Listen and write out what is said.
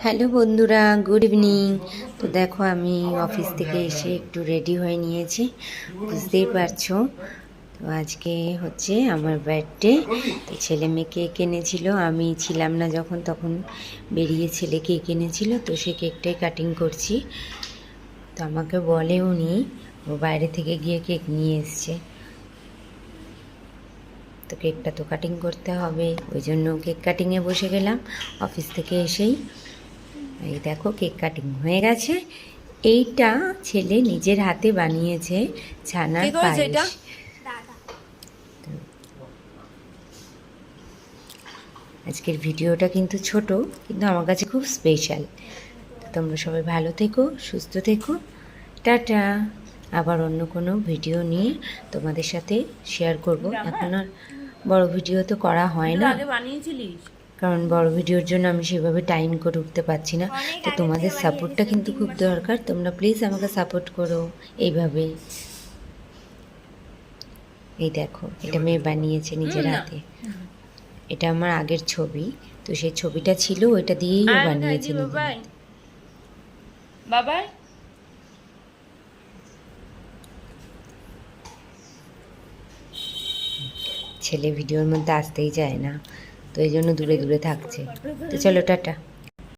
Hello বন্ধুরা, good evening. তো দেখো আমি অফিস থেকে এসে একটু রেডি হয়ে নিয়েছি, বুঝতেই পারছো। তো আজকে হচ্ছে আমার বার্থডে। তো ছেলে মেয়ে কেক এনেছিল, আমি ছিলাম না যখন, তখন বেরিয়ে ছেলে কেক এনেছিল, তো সে কেকটাই কাটিং করছি। তো আমাকে বলে উনি ও বাইরে থেকে গিয়ে কেক নিয়ে এসছে, তো কেকটা তো কাটিং করতে হবে, ওই জন্য কেক কাটিংয়ে বসে গেলাম অফিস থেকে এসেই। এই দেখো কেক কাটিং হয়ে গেছে। এইটা ছেলে নিজের হাতে বানিয়েছে, ছানার পায়েস। আজকের ভিডিওটা কিন্তু ছোট, কিন্তু আমার কাছে খুব স্পেশাল। তোমরা সবাই ভালো থেকো, সুস্থ থেকো। টাটা। আবার অন্য কোনো ভিডিও নিয়ে তোমাদের সাথে শেয়ার করব। এখন আর বড় ভিডিও তো করা হয় না, কারণ বড় ভিডিওর জন্য আমি সেভাবে টাইম করে উঠতে পারছি না। তো তোমাদের সাপোর্টটা কিন্তু খুব দরকার, তোমরা প্লিজ আমাকে সাপোর্ট করো এইভাবে। এই দেখো, এটা মেয়ে বানিয়েছে নিজের হাতে। এটা আমার আগের ছবি, তো সেই ছবিটা ছিল, ওইটা দিয়েই ও বানিয়েছে নিজের হাতে। বাবাই ছেলে ভিডিওর মধ্যে আসতেই চায় না, তো এই জন্য দূরে দূরে থাকছে। তো চলো টাটা।